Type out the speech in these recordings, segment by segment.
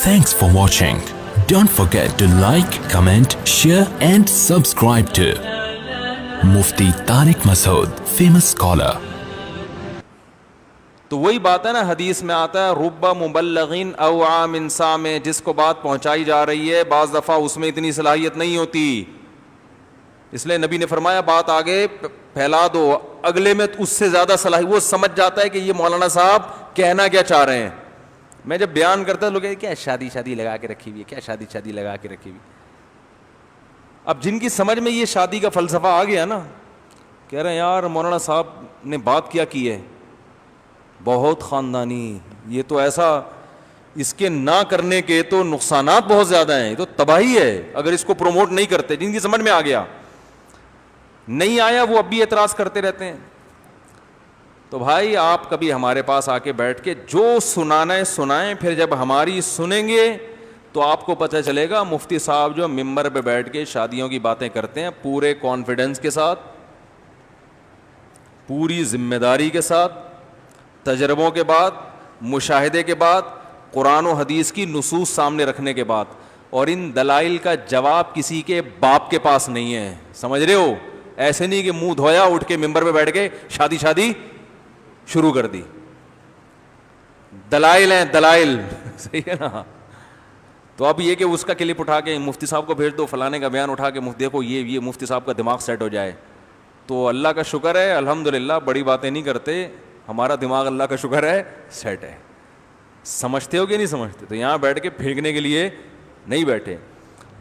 Thanks for watching. Don't forget to like, comment, share and subscribe to Mufti Tariq Masood, famous scholar. تو وہی بات ہے نا، حدیث میں آتا ہے رب مبلغین اوعى من سامع، جس کو بات پہنچائی جا رہی ہے بعض دفعہ اس میں اتنی صلاحیت نہیں ہوتی، اس لیے نبی نے فرمایا بات آگے پھیلا دو، اگلے میں اس سے زیادہ صلاحیت، وہ سمجھ جاتا ہے کہ یہ مولانا صاحب کہنا کیا چاہ رہے ہیں. میں جب بیان کرتا لوگ کیا شادی لگا کے رکھی ہوئی ہے، کیا شادی لگا کے رکھی ہوئی. اب جن کی سمجھ میں یہ شادی کا فلسفہ آ گیا نا، کہہ رہے ہیں یار مولانا صاحب نے بات کیا کی ہے، بہت خاندانی، یہ تو ایسا، اس کے نہ کرنے کے تو نقصانات بہت زیادہ ہیں، یہ تو تباہی ہے اگر اس کو پروموٹ نہیں کرتے. جن کی سمجھ میں آ گیا، نہیں آیا وہ اب بھی اعتراض کرتے رہتے ہیں. تو بھائی آپ کبھی ہمارے پاس آ کے بیٹھ کے جو سنانا ہے سنائیں، پھر جب ہماری سنیں گے تو آپ کو پتہ چلے گا مفتی صاحب جو ممبر پہ بیٹھ کے شادیوں کی باتیں کرتے ہیں پورے کانفیڈنس کے ساتھ، پوری ذمہ داری کے ساتھ، تجربوں کے بعد، مشاہدے کے بعد، قرآن و حدیث کی نصوص سامنے رکھنے کے بعد، اور ان دلائل کا جواب کسی کے باپ کے پاس نہیں ہے. سمجھ رہے ہو؟ ایسے نہیں کہ منہ دھویا اٹھ کے ممبر پہ بیٹھ کے شادی شروع کر دی. دلائل ہیں دلائل، صحیح ہے نا. تو اب یہ کہ اس کا کلپ اٹھا کے مفتی صاحب کو بھیج دو، فلانے کا بیان اٹھا کے دیکھو یہ مفتی صاحب کا دماغ سیٹ ہو جائے. تو اللہ کا شکر ہے الحمدللہ، بڑی باتیں نہیں کرتے، ہمارا دماغ اللہ کا شکر ہے سیٹ ہے. سمجھتے ہو کہ نہیں سمجھتے؟ تو یہاں بیٹھ کے پھینکنے کے لیے نہیں بیٹھے.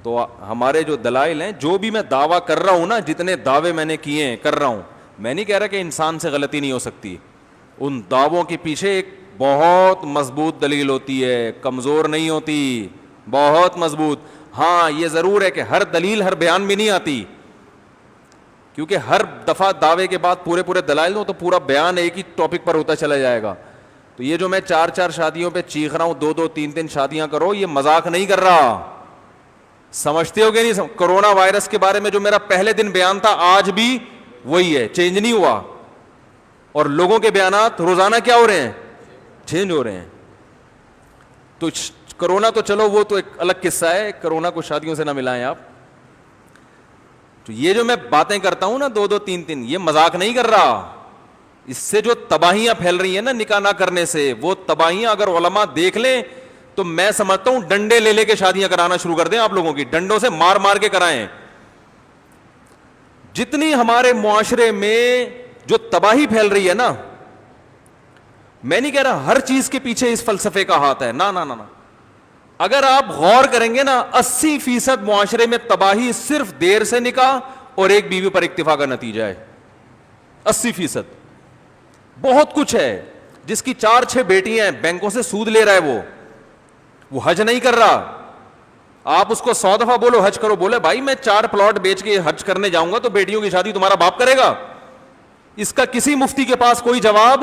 تو ہمارے جو دلائل ہیں، جو بھی میں دعویٰ کر رہا ہوں نا، جتنے دعوے میں نے کیے ہیں کر رہا ہوں، میں نہیں کہہ رہا کہ انسان سے غلطی نہیں ہو سکتی، ان دعووں کے پیچھے ایک بہت مضبوط دلیل ہوتی ہے، کمزور نہیں ہوتی، بہت مضبوط. ہاں یہ ضرور ہے کہ ہر دلیل ہر بیان میں نہیں آتی، کیونکہ ہر دفعہ دعوے کے بعد پورے دلائل ہو تو پورا بیان ایک ہی ٹاپک پر ہوتا چلا جائے گا. تو یہ جو میں 4 شادیوں پہ چیخ رہا ہوں، 2 3 شادیاں کرو، یہ مذاق نہیں کر رہا. سمجھتے ہو کہ نہیں؟ کرونا وائرس کے بارے میں جو میرا پہلے دن بیان تھا آج بھی وہی ہے، چینج نہیں ہوا. اور لوگوں کے بیانات روزانہ کیا ہو رہے ہیں؟ چینج ہو رہے ہیں. تو کرونا تو چلو وہ تو ایک الگ قصہ ہے، کرونا کو شادیوں سے نہ ملائیں آپ. تو یہ جو میں باتیں کرتا ہوں نا 2 3 یہ مذاق نہیں کر رہا. اس سے جو تباہیاں پھیل رہی ہیں نا نکاح نہ کرنے سے، وہ تباہیاں اگر علماء دیکھ لیں تو میں سمجھتا ہوں ڈنڈے لے کے شادیاں کرانا شروع کر دیں. آپ لوگوں کی ڈنڈوں سے مار کے کرائیں. جتنی ہمارے معاشرے میں جو تباہی پھیل رہی ہے نا، میں نہیں کہہ رہا ہر چیز کے پیچھے اس فلسفے کا ہاتھ ہے، نہ. اگر آپ غور کریں گے نا 80% معاشرے میں تباہی صرف دیر سے نکاح اور ایک بیوی پر اکتفا کا نتیجہ ہے. 80%. بہت کچھ ہے، جس کی 4 6 بیٹیاں ہیں، بینکوں سے سود لے رہا ہے، وہ حج نہیں کر رہا. آپ اس کو 100 دفعہ بولو حج کرو، بولے بھائی میں 4 پلاٹ بیچ کے حج کرنے جاؤں گا تو بیٹیوں کی شادی تمہارا باپ کرے گا؟ اس کا کسی مفتی کے پاس کوئی جواب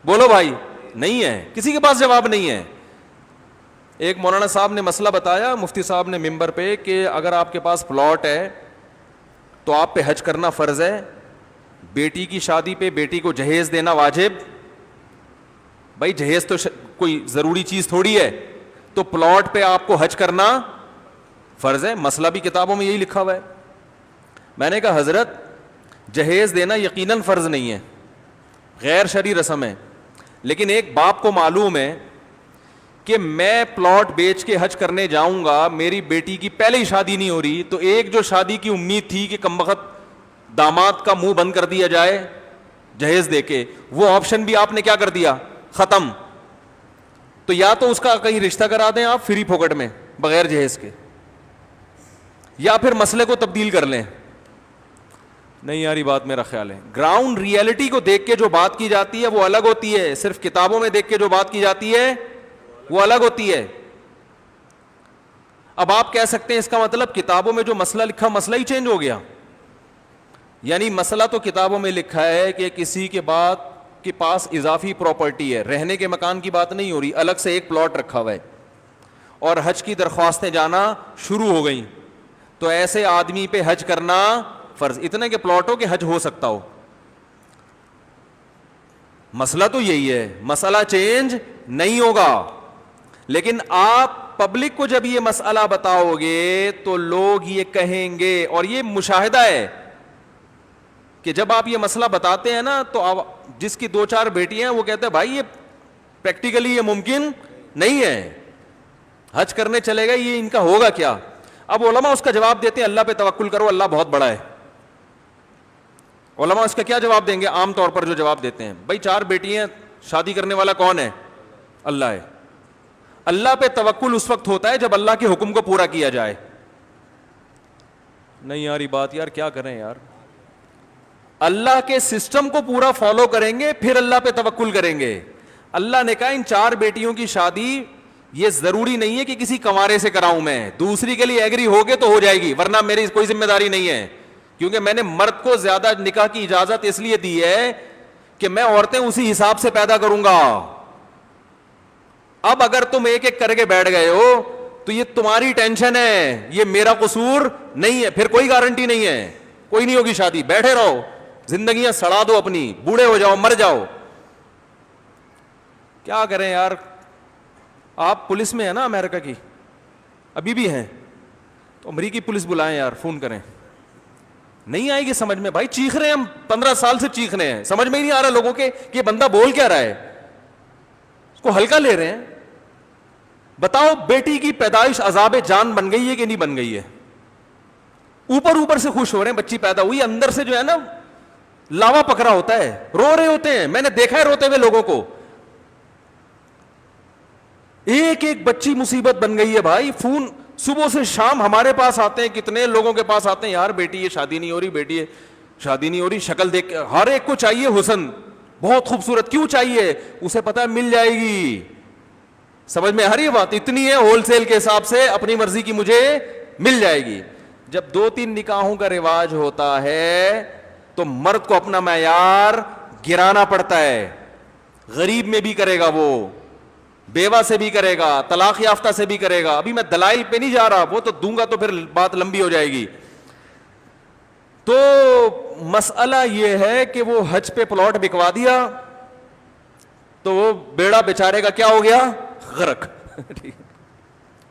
بولو بھائی نہیں ہے، کسی کے پاس جواب نہیں ہے. ایک مولانا صاحب نے مسئلہ بتایا مفتی صاحب نے ممبر پہ کہ اگر آپ کے پاس پلاٹ ہے تو آپ پہ حج کرنا فرض ہے، بیٹی کی شادی پہ بیٹی کو جہیز دینا واجب. بھائی جہیز تو کوئی ضروری چیز تھوڑی ہے، تو پلاٹ پہ آپ کو حج کرنا فرض ہے. مسئلہ بھی کتابوں میں یہی لکھا ہوا ہے. میں نے کہا حضرت جہیز دینا یقیناً فرض نہیں ہے، غیر شرعی رسم ہے، لیکن ایک باپ کو معلوم ہے کہ میں پلاٹ بیچ کے حج کرنے جاؤں گا، میری بیٹی کی پہلے ہی شادی نہیں ہو رہی، تو ایک جو شادی کی امید تھی کہ کمبخت داماد کا منہ بند کر دیا جائے جہیز دے کے، وہ آپشن بھی آپ نے کیا کر دیا؟ ختم. تو یا تو اس کا کہیں رشتہ کرا دیں آپ فری پھوکٹ میں بغیر جہیز کے، یا پھر مسئلے کو تبدیل کر لیں. نہیں یار یہ بات میرا خیال ہے گراؤنڈ ریئلٹی کو دیکھ کے جو بات کی جاتی ہے وہ الگ ہوتی ہے، صرف کتابوں میں دیکھ کے جو بات کی جاتی ہے وہ الگ ہوتی ہے. اب آپ کہہ سکتے ہیں اس کا مطلب کتابوں میں جو مسئلہ لکھا مسئلہ ہی چینج ہو گیا. یعنی مسئلہ تو کتابوں میں لکھا ہے کہ کسی کے پاس اضافی پراپرٹی ہے، رہنے کے مکان کی بات نہیں ہو رہی، الگ سے ایک پلاٹ رکھا ہوا ہے اور حج کی درخواستیں جانا شروع ہو گئیں، تو ایسے آدمی پہ حج کرنا فرض. اتنے کے پلاٹوں کے حج ہو سکتا ہو. مسئلہ تو یہی ہے، مسئلہ چینج نہیں ہوگا. لیکن آپ پبلک کو جب یہ مسئلہ بتاؤ گے تو لوگ یہ کہیں گے, اور یہ مشاہدہ ہے کہ جب آپ یہ مسئلہ بتاتے ہیں نا تو جس کی 2-4 بیٹیاں ہیں وہ کہتے ہیں بھائی یہ پریکٹیکلی یہ ممکن نہیں ہے, حج کرنے چلے گا یہ ان کا ہوگا کیا. اب علماء اس کا جواب دیتے ہیں اللہ پہ توکل کرو, اللہ بہت بڑا ہے. علماء اس کا کیا جواب دیں گے؟ عام طور پر جو جواب دیتے ہیں, بھائی 4 بیٹیاں, شادی کرنے والا کون ہے؟ اللہ ہے. اللہ پہ توکل اس وقت ہوتا ہے جب اللہ کے حکم کو پورا کیا جائے. نہیں یار یہ بات یار کیا کریں یار, اللہ کے سسٹم کو پورا فالو کریں گے پھر اللہ پہ توکل کریں گے. اللہ نے کہا ان 4 بیٹیوں کی شادی یہ ضروری نہیں ہے کہ کسی کنوارے سے کراؤں میں, دوسری کے لیے ایگری ہوگے تو ہو جائے گی, ورنہ میری کوئی ذمہ داری نہیں ہے, کیونکہ میں نے مرد کو زیادہ نکاح کی اجازت اس لیے دی ہے کہ میں عورتیں اسی حساب سے پیدا کروں گا. اب اگر تم ایک ایک کر کے بیٹھ گئے ہو تو یہ تمہاری ٹینشن ہے, یہ میرا قصور نہیں ہے. پھر کوئی گارنٹی نہیں ہے, کوئی نہیں ہوگی شادی, بیٹھے رہو, زندگیاں سڑا دو اپنی, بوڑھے ہو جاؤ, مر جاؤ. کیا کریں یار. آپ پولیس میں ہیں نا امریکہ کی, ابھی بھی ہیں, تو امریکی پولیس بلائیں یار, فون کریں. نہیں آئے گی سمجھ میں بھائی, چیخ رہے ہیں ہم 15 سال سے چیخ رہے ہیں, سمجھ میں ہی نہیں آ رہا لوگوں کے کہ یہ بندہ بول کیا رہا ہے, اس کو ہلکا لے رہے ہیں. بتاؤ بیٹی کی پیدائش عذاب جان بن گئی ہے کہ نہیں بن گئی ہے؟ اوپر سے خوش ہو رہے ہیں بچی پیدا ہوئی, اندر سے جو ہے نا لاوا پکڑا ہوتا ہے, رو رہے ہوتے ہیں. میں نے دیکھا ہے روتے ہوئے لوگوں کو. ایک ایک بچی مصیبت بن گئی ہے بھائی. فون صبح سے شام ہمارے پاس آتے ہیں, کتنے لوگوں کے پاس آتے ہیں, یار بیٹی یہ شادی نہیں ہو رہی, بیٹی یہ شادی نہیں ہو رہی. شکل دیکھ ہر ایک کو چاہیے حسن, بہت خوبصورت. کیوں چاہیے؟ اسے پتا ہے مل جائے گی. سمجھ میں آ رہی ہے بات؟ اتنی ہے ہول سیل کے حساب سے, اپنی مرضی کی مجھے مل جائے گی. جب 2-3 نکاحوں کا رواج ہوتا ہے تو مرد کو اپنا معیار گرانا پڑتا ہے. غریب میں بھی کرے گا وہ, بیوہ سے بھی کرے گا, طلاق یافتہ سے بھی کرے گا. ابھی میں دلائل پہ نہیں جا رہا, وہ تو دوں گا تو پھر بات لمبی ہو جائے گی. تو مسئلہ یہ ہے کہ وہ حج پہ پلاٹ بکوا دیا تو وہ بیڑا بیچارے کا کیا ہو گیا؟ غرق.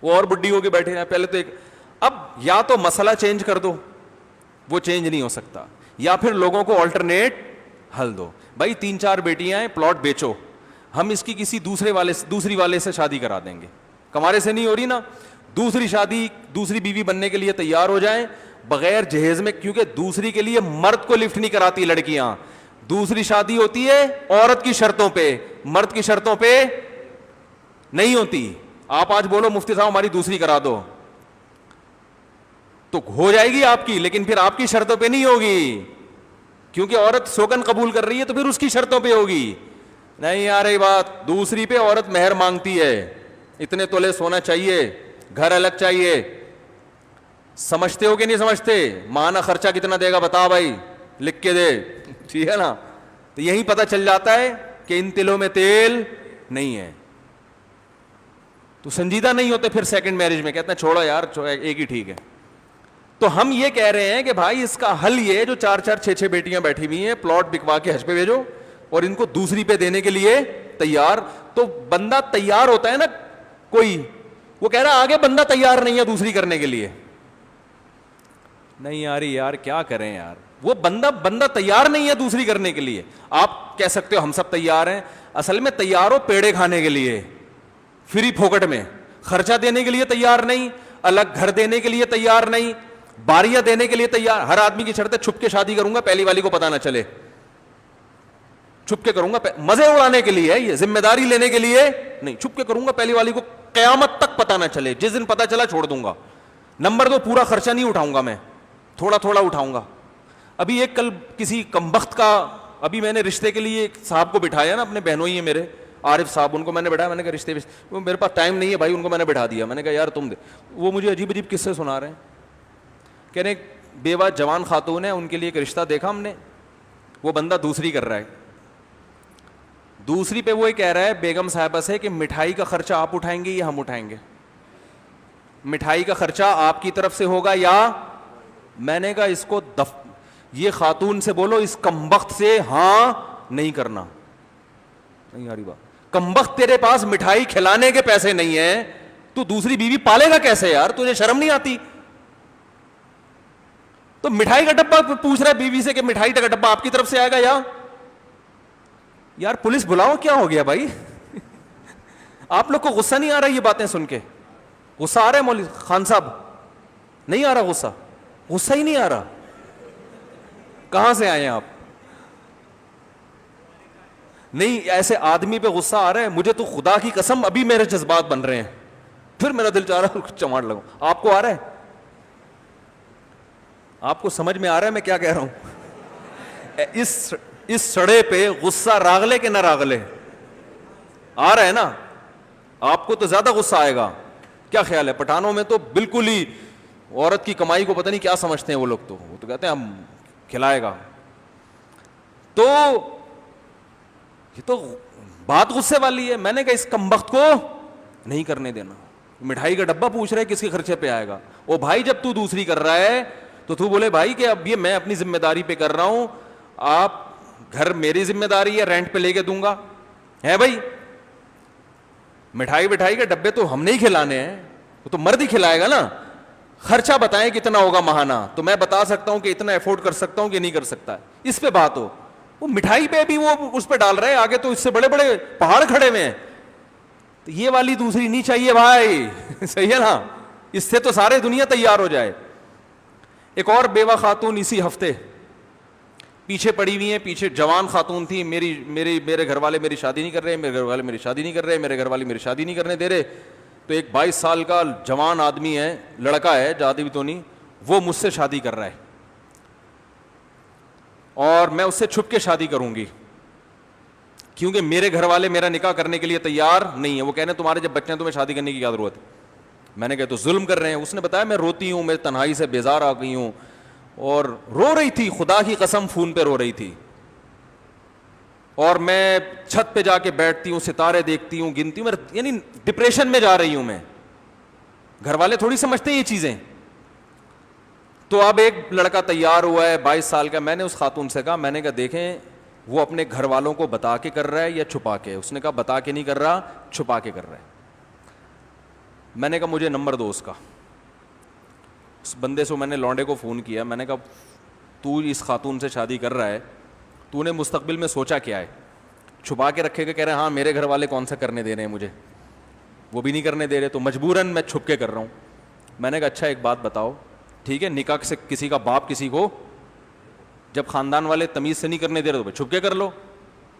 وہ اور بڈی ہو کے بیٹھے ہیں. پہلے تو ایک, اب یا تو مسئلہ چینج کر دو, وہ چینج نہیں ہو سکتا, یا پھر لوگوں کو آلٹرنیٹ حل دو. بھائی 3-4 بیٹیاں ہیں, پلاٹ بیچو, ہم اس کی کسی دوسری والے سے شادی کرا دیں گے. کمارے سے نہیں ہو رہی نا, دوسری شادی, دوسری بیوی بننے کے لیے تیار ہو جائیں بغیر جہیز میں, کیونکہ دوسری کے لیے مرد کو لفٹ نہیں کراتی لڑکیاں. دوسری شادی ہوتی ہے عورت کی شرطوں پہ, مرد کی شرطوں پہ نہیں ہوتی. آپ آج بولو مفتی صاحب ہماری دوسری کرا دو, تو ہو جائے گی آپ کی, لیکن پھر آپ کی شرطوں پہ نہیں ہوگی, کیونکہ عورت سوگن قبول کر رہی ہے تو پھر اس کی شرطوں پہ ہوگی. نہیں آ رہی بات؟ دوسری پہ عورت مہر مانگتی ہے, اتنے تولے سونا چاہیے, گھر الگ چاہیے. سمجھتے ہو کہ نہیں سمجھتے؟ ماہانہ خرچہ کتنا دے گا بتا بھائی, لکھ کے دے, ٹھیک ہے نا. تو یہی پتہ چل جاتا ہے کہ ان تلوں میں تیل نہیں ہے. تو سنجیدہ نہیں ہوتے پھر سیکنڈ میرج میں, کہتے ہیں چھوڑو یار ایک ہی ٹھیک ہے. تو ہم یہ کہہ رہے ہیں کہ بھائی اس کا حل یہ, جو 4-4 6-6 بیٹیاں بیٹھی ہوئی ہیں, پلاٹ بکوا کے حج پہ بھیجو اور ان کو دوسری پہ دینے کے لیے تیار. تو بندہ تیار ہوتا ہے نا کوئی, وہ کہہ رہا آگے بندہ تیار نہیں ہے دوسری کرنے کے لیے. نہیں یار یار کیا کریں یار, وہ بندہ تیار نہیں ہے دوسری کرنے کے لیے. آپ کہہ سکتے ہو ہم سب تیار ہیں, اصل میں تیار ہو پیڑے کھانے کے لیے, فری پھوکٹ میں, خرچہ دینے کے لیے تیار نہیں, الگ گھر دینے کے لیے تیار نہیں, باریاں دینے کے لیے تیار. ہر آدمی کی شرط ہے چھپ کے شادی کروں گا, پہلی والی کو پتا نہ چلے, چھپ کے کروں گا, مزے اڑانے کے لیے, یہ ذمہ داری لینے کے لیے نہیں. چھپ کے کروں گا, پہلی والی کو قیامت تک پتا نہ چلے, جس دن پتا چلا چھوڑ دوں گا. نمبر 2, پورا خرچہ نہیں اٹھاؤں گا میں, تھوڑا تھوڑا اٹھاؤں گا. ابھی ایک کل کسی کمبخت کا, ابھی میں نے رشتے کے لیے ایک صاحب کو بٹھایا نا, اپنے بہنوں ہی ہیں میرے, عارف صاحب, ان کو میں نے بٹھایا. میں نے کہا رشتے وہ میرے پاس ٹائم نہیں ہے بھائی, ان کو میں نے بٹھا دیا. میں نے کہا یار تم دے. وہ مجھے عجیب عجیب قصے سنا رہے ہیں, کہہ رہے بیوہ جوان خاتون ہے, ان کے لیے ایک رشتہ دیکھا ہم نے, وہ بندہ دوسری کر رہا ہے. دوسری پہ وہ یہ کہہ رہا ہے بیگم صاحبہ سے کہ مٹھائی کا خرچہ آپ اٹھائیں گے یا ہم اٹھائیں گے؟ مٹھائی کا خرچہ آپ کی طرف سے ہوگا یا؟ میں نے کہا اس کو یہ خاتون سے بولو اس کمبخت سے ہاں نہیں کرنا. نہیں آ رہی بات, کمبخت تیرے پاس مٹھائی کھلانے کے پیسے نہیں ہیں, تو دوسری بیوی پالے گا کیسے یار؟ تجھے شرم نہیں آتی؟ تو مٹھائی کا ڈبہ پوچھ رہا ہے بیوی سے کہ مٹھائی کا ڈبہ آپ کی طرف سے آئے گا یا یار پولیس بلاؤ, کیا ہو گیا بھائی؟ آپ لوگ کو غصہ نہیں آ رہا یہ باتیں سن کے؟ غصہ آ رہا ہے مولوی خان صاحب؟ نہیں آ رہا غصہ؟ غصہ ہی نہیں آ رہا. کہاں سے آئے ہیں آپ؟ نہیں, ایسے آدمی پہ غصہ آ رہا ہے, مجھے تو خدا کی قسم ابھی میرے جذبات بن رہے ہیں, پھر میرا دل چاہ رہا ہے چماڑ لگوں. آپ کو آ رہا ہے؟ آپ کو سمجھ میں آ رہا ہے میں کیا کہہ رہا ہوں؟ اس سڑے پہ غصہ راغلے کہ نہ راغلے آ رہا ہے نا؟ آپ کو تو زیادہ غصہ آئے گا. کیا خیال ہے؟ پٹھانوں میں تو بالکل ہی عورت کی کمائی کو پتہ نہیں کیا سمجھتے ہیں وہ لوگ, تو وہ تو کہتے ہیں ہم کھلائے گا. تو یہ تو بات غصے والی ہے. میں نے کہا اس کمبخت کو نہیں کرنے دینا. مٹھائی کا ڈبہ پوچھ رہے کس کے خرچے پہ آئے گا؟ او بھائی جب تو دوسری کر رہا ہے تو تو بولے بھائی کہ اب یہ میں اپنی ذمہ داری پہ کر رہا ہوں, آپ گھر میری ذمہ داری ہے, رینٹ پہ لے کے دوں گا ہے بھائی. مٹھائی کے ڈبے تو ہم نہیں کھلانے ہیں, وہ تو مرد ہی کھلائے گا نا. خرچہ بتائیں کتنا ہوگا ماہانہ, تو میں بتا سکتا ہوں کہ اتنا افورڈ کر سکتا ہوں کہ نہیں کر سکتا. اس پہ بات ہو. وہ مٹھائی پہ بھی وہ اس پہ ڈال رہے ہیں, آگے تو اس سے بڑے بڑے پہاڑ کھڑے ہوئے ہیں. تو یہ والی دوسری نہیں چاہیے بھائی. صحیح ہے نا؟ اس سے تو سارے دنیا تیار ہو جائے. ایک اور بیوہ خاتون اسی ہفتے پیچھے پڑی ہوئی ہیں, پیچھے جوان خاتون تھی. میرے گھر والے میری شادی نہیں کر رہے, میرے گھر والے میری شادی نہیں کر رہے, میرے گھر والے میری شادی نہیں کرنے دے رہے. تو ایک 22 سال کا جوان آدمی ہے, لڑکا ہے, زیادہ بھی تو نہیں, وہ مجھ سے شادی کر رہا ہے اور میں اس سے چھپ کے شادی کروں گی کیونکہ میرے گھر والے میرا نکاح کرنے کے لیے تیار نہیں ہے. وہ کہنے تمہارے جب بچے ہیں تمہیں شادی کرنے کی کیا ضرورت ہے؟ میں نے کہا تو ظلم کر رہے ہیں. اس نے بتایا میں روتی ہوں, میں تنہائی سے بیزار آ گئی ہوں, اور رو رہی تھی, خدا کی قسم فون پہ رو رہی تھی. اور میں چھت پہ جا کے بیٹھتی ہوں, ستارے دیکھتی ہوں, گنتی ہوں, یعنی ڈپریشن میں جا رہی ہوں میں. گھر والے تھوڑی سمجھتے ہیں یہ چیزیں. تو اب ایک لڑکا تیار ہوا ہے 22 سال کا. میں نے اس خاتون سے کہا, میں نے کہا دیکھیں وہ اپنے گھر والوں کو بتا کے کر رہا ہے یا چھپا کے؟ اس نے کہا بتا کے نہیں کر رہا, چھپا کے کر رہا ہے. میں نے کہا مجھے نمبر دو اس کا. اس بندے سے میں نے لونڈے کو فون کیا, میں نے کہا تو اس خاتون سے شادی کر رہا ہے, تو نے مستقبل میں سوچا کیا ہے؟ چھپا کے رکھے گا؟ کہہ رہے ہیں ہاں میرے گھر والے کون سا کرنے دے رہے ہیں مجھے, وہ بھی نہیں کرنے دے رہے, تو مجبوراً میں چھپ کے کر رہا ہوں. میں نے کہا اچھا ایک بات بتاؤ, ٹھیک ہے نکاح سے کسی کا باپ کسی کو جب خاندان والے تمیز سے نہیں کرنے دے رہے تو چھپ کے کر لو,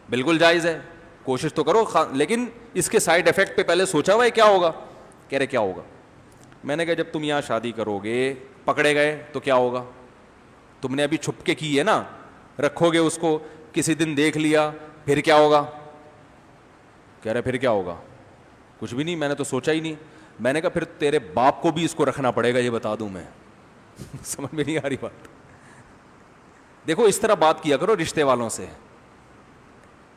بالکل جائز ہے, کوشش تو کرو, لیکن اس کے سائڈ افیکٹ پہ پہلے سوچا ہوا ہے کیا ہوگا؟ کہہ رہے کیا ہوگا؟ میں نے کہا جب تم یہاں شادی کرو گے, پکڑے گئے تو کیا ہوگا؟ تم نے ابھی چھپ کے کی ہے نا, رکھو گے اس کو, کسی دن دیکھ لیا, پھر کیا ہوگا؟ کہہ رہے پھر کیا ہوگا؟ کچھ بھی نہیں, میں نے تو سوچا ہی نہیں. میں نے کہا پھر تیرے باپ کو بھی اس کو رکھنا پڑے گا, یہ بتا دوں میں. سمجھ میں نہیں آ رہی بات؟ دیکھو اس طرح بات کیا کرو رشتے والوں سے,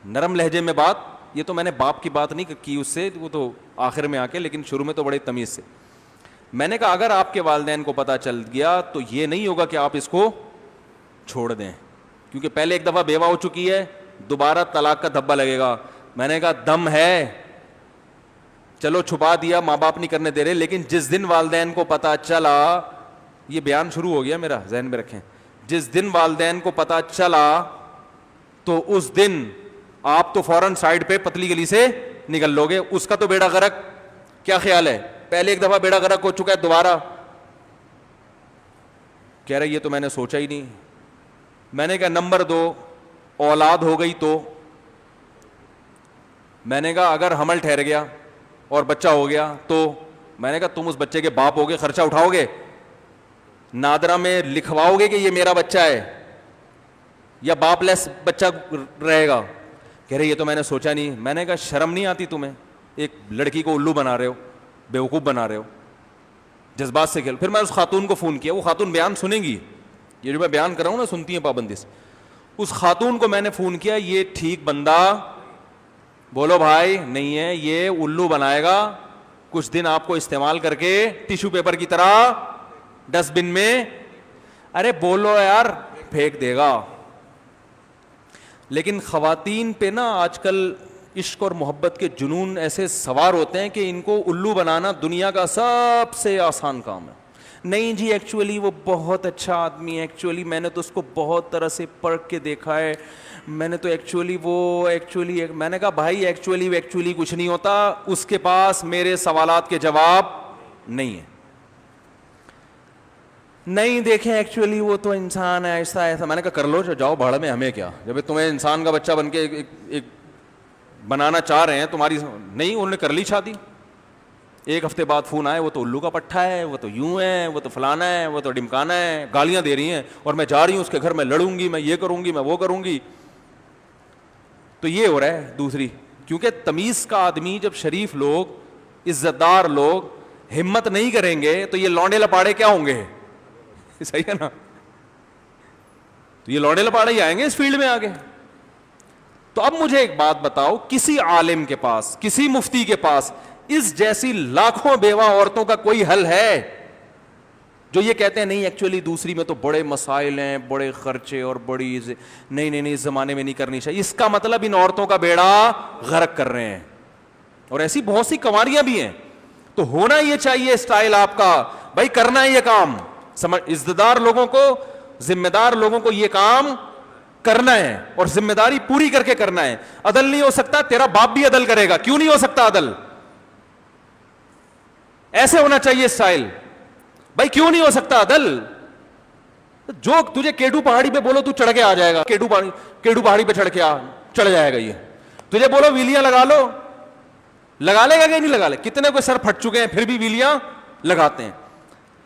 نرم لہجے میں بات. یہ تو میں نے باپ کی بات نہیں کی اس سے, وہ تو آخر میں آ کے, لیکن شروع میں تو بڑے تمیز سے. میں نے کہا اگر آپ کے والدین کو پتہ چل گیا تو یہ نہیں ہوگا کہ آپ اس کو چھوڑ دیں, کیونکہ پہلے ایک دفعہ بیوہ ہو چکی ہے, دوبارہ طلاق کا دھبا لگے گا. میں نے کہا دم ہے, چلو چھپا دیا, ماں باپ نہیں کرنے دے رہے, لیکن جس دن والدین کو پتہ چلا, یہ بیان شروع ہو گیا میرا, ذہن میں رکھیں, جس دن والدین کو پتہ چلا تو اس دن آپ تو فوراً سائڈ پہ پتلی گلی سے نکل لو گے. اس کا تو بیڑا غرق. کیا خیال ہے؟ پہلے ایک دفعہ بیڑا غرق ہو چکا ہے, دوبارہ کہہ رہے یہ تو میں نے سوچا ہی نہیں. میں نے کہا نمبر دو, اولاد ہو گئی تو. میں نے کہا اگر حمل ٹھہر گیا اور بچہ ہو گیا تو. میں نے کہا تم اس بچے کے باپ ہوگے, خرچہ اٹھاؤ گے, نادرا میں لکھواؤ گے کہ یہ میرا بچہ ہے, یا باپ لیس بچہ رہے گا؟ کہہ رہے یہ تو میں نے سوچا نہیں. میں نے کہا شرم نہیں آتی تمہیں؟ ایک لڑکی کو الو بنا رہے ہو, بیوقوف بنا رہے ہو, جذبات سے کھیل. پھر میں اس خاتون کو فون کیا, وہ خاتون بیان سنیں گی, یہ جو میں بیان کر رہا ہوں نا سنتی ہیں پابندی سے. اس خاتون کو میں نے فون کیا, یہ ٹھیک بندہ بولو بھائی نہیں ہے, یہ الو بنائے گا, کچھ دن آپ کو استعمال کر کے ٹیشو پیپر کی طرح ڈسٹ بن میں, ارے بولو یار, پھینک دے گا. لیکن خواتین پہ نا آج کل عشق اور محبت کے جنون ایسے سوار ہوتے ہیں کہ ان کو الو بنانا دنیا کا سب سے آسان کام ہے. نہیں جی ایکچولی وہ بہت اچھا آدمی ہے, ایکچولی میں نے تو اس کو بہت طرح سے پرکھ کے دیکھا ہے, میں نے تو ایکچولی میں نے کہا بھائی ایکچولی کچھ نہیں ہوتا, اس کے پاس میرے سوالات کے جواب نہیں ہیں. نہیں دیکھیں ایکچولی وہ تو انسان ہے ایسا. میں نے کہا کر لو جاؤ بھاڑ میں, ہمیں کیا, جب تمہیں انسان کا بچہ بن کے ایک بنانا چاہ رہے ہیں تمہاری, نہیں انہوں نے کر لی شادی. ایک ہفتے بعد فون آئے وہ تو الو کا پٹھا ہے, وہ تو یوں ہے, وہ تو فلانا ہے, وہ تو ڈمکانا ہے, گالیاں دے رہی ہیں, اور میں جا رہی ہوں اس کے گھر میں لڑوں گی, میں یہ کروں گی, میں وہ کروں گی. تو یہ ہو رہا ہے دوسری, کیونکہ تمیز کا آدمی جب شریف لوگ عزت دار لوگ ہمت نہیں کریں گے تو یہ لونڈے لپاڑے کیا ہوں گے, صحیح ہے نا, تو یہ لونڈے لپاڑے ہی آئیں گے اس فیلڈ میں آگے. تو اب مجھے ایک بات بتاؤ, کسی عالم کے پاس, کسی مفتی کے پاس اس جیسی لاکھوں بیوہ عورتوں کا کوئی حل ہے جو یہ کہتے ہیں نہیں ایکچولی دوسری میں تو بڑے مسائل ہیں, بڑے خرچے اور بڑی نہیں اس زمانے میں نہیں کرنی چاہیے. اس کا مطلب ان عورتوں کا بیڑا غرق کر رہے ہیں, اور ایسی بہت سی کنواریاں بھی ہیں. تو ہونا یہ چاہیے اسٹائل آپ کا, بھائی کرنا ہے یہ کام, عزت دار لوگوں کو, ذمہ دار لوگوں کو یہ کام کرنا ہے اور ذمہ داری پوری کر کے کرنا ہے. عدل نہیں ہو سکتا, تیرا باپ بھی عدل کرے گا, کیوں نہیں ہو سکتا عدل, ایسے ہونا چاہیے اسٹائل. بھائی کیوں نہیں ہو سکتا عدل, جو تجھے کیڈو پہاڑی پہ بولو تو چڑھ کے آ جائے گا, کیڈو پہاڑی پہ چڑھ جائے گا. یہ تجھے بولو ویلیاں لگا لو, لگا لے گا کہ نہیں لگا لے, کتنے کوئی سر پھٹ چکے ہیں پھر بھی ویلیاں لگاتے ہیں.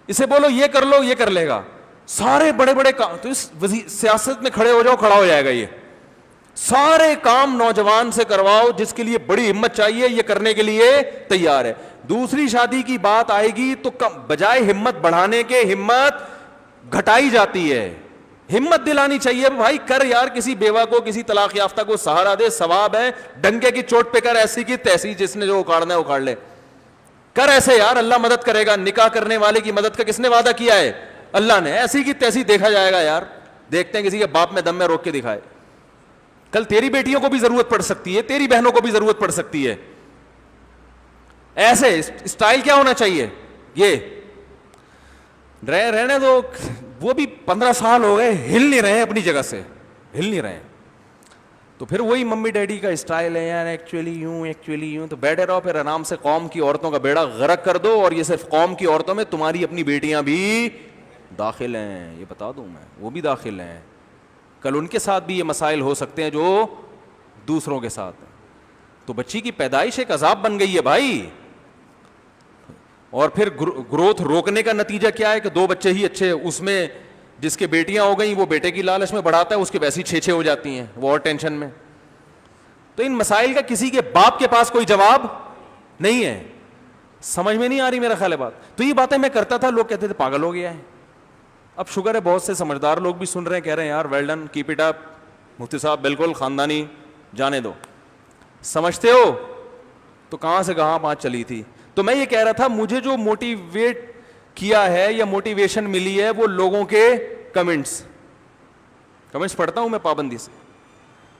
اسے بولو یہ کر لو, یہ کر لے گا. سارے بڑے بڑے کام تو اس سیاست میں کھڑے ہو جاؤ, کھڑا ہو جائے گا. یہ سارے کام نوجوان سے کرواؤ جس کے لیے بڑی ہمت چاہیے, یہ کرنے کے لیے تیار ہے. دوسری شادی کی بات آئے گی تو بجائے ہمت بڑھانے کے ہمت گھٹائی جاتی ہے. ہمت دلانی چاہیے بھائی, کر یار, کسی بیوہ کو, کسی طلاق یافتہ کو سہارا دے, ثواب ہے. ڈنکے کی چوٹ پہ کر, ایسی کی تیسی, جس نے جو اکاڑنا ہے اکاڑ لے, کر ایسے یار, اللہ مدد کرے گا. نکاح کرنے والے کی مدد کا کس نے وعدہ کیا ہے, اللہ نے. ایسی کی تیسی دیکھا جائے گا یار, دیکھتے ہیں کسی کے باپ میں دم میں روک کے دکھائے. کل تیری بیٹیوں کو بھی ضرورت پڑ سکتی ہے, تیری بہنوں کو بھی ضرورت پڑ سکتی ہے. ایسے اسٹائل کیا ہونا چاہیے, یہ رہنے دو. وہ بھی 15 سال ہو گئے, ہل نہیں رہے اپنی جگہ سے, ہل نہیں رہے. تو پھر وہی ممی ڈیڈی کا اسٹائل ہے یار, ایکچولی یوں. تو بیٹھے رہو پھر آرام سے, قوم کی عورتوں کا بیڑا غرق کر دو. اور یہ صرف قوم کی عورتوں میں تمہاری اپنی بیٹیاں بھی داخل ہیں, یہ بتا دوں میں, وہ بھی داخل ہیں. کل ان کے ساتھ بھی یہ مسائل ہو سکتے ہیں جو دوسروں کے ساتھ. تو بچی کی پیدائش ایک عذاب بن گئی ہے بھائی. اور پھر گروتھ روکنے کا نتیجہ کیا ہے کہ 2 بچے ہی اچھے, اس میں جس کے بیٹیاں ہو گئیں وہ بیٹے کی لالچ میں بڑھاتا ہے, اس کے ویسی 6 ہو جاتی ہیں, وہ اور ٹینشن میں. تو ان مسائل کا کسی کے باپ کے پاس کوئی جواب نہیں ہے. سمجھ میں نہیں آ رہی میرا خیال ہے بات. تو یہ باتیں میں کرتا تھا, لوگ کہتے تھے پاگل ہو گیا ہے. اب شکر ہے بہت سے سمجھدار لوگ بھی سن رہے ہیں, کہہ رہے ہیں یار well done, keep it up مفتی صاحب, بالکل خاندانی, جانے دو. سمجھتے ہو تو کہاں سے کہاں بات چلی تھی. تو میں یہ کہہ رہا تھا, مجھے جو موٹیویٹ کیا ہے یا موٹیویشن ملی ہے وہ لوگوں کے کمنٹس پڑھتا ہوں میں پابندی سے.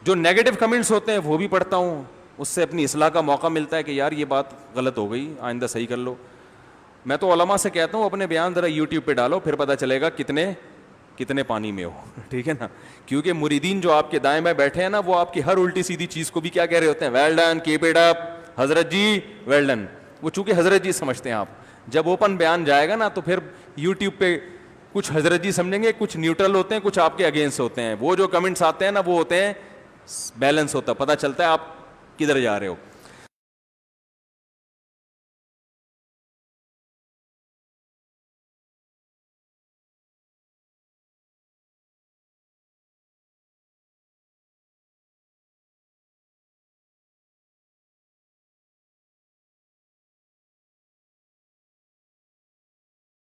جو نیگیٹو کمنٹس ہوتے ہیں وہ بھی پڑھتا ہوں, اس سے اپنی اصلاح کا موقع ملتا ہے کہ یار یہ بات غلط ہو گئی, آئندہ صحیح کر لو. میں تو علماء سے کہتا ہوں اپنے بیان ذرا یوٹیوب پہ ڈالو, پھر پتہ چلے گا کتنے پانی میں ہو, ٹھیک ہے نا. کیونکہ مریدین جو آپ کے دائیں بائیں بیٹھے ہیں نا, وہ آپ کی ہر الٹی سیدھی چیز کو بھی کیا کہہ رہے ہوتے ہیں, well done, keep it up, حضرت جی ویل ڈن. وہ چونکہ حضرت جی سمجھتے ہیں آپ. جب اوپن بیان جائے گا نا تو پھر یوٹیوب پہ کچھ حضرت جی سمجھیں گے, کچھ نیوٹرل ہوتے ہیں, کچھ آپ کے اگینسٹ ہوتے ہیں. وہ جو کمنٹس آتے ہیں نا وہ ہوتے ہیں بیلنس ہوتا ہے, پتہ چلتا ہے آپ کدھر جا رہے ہو.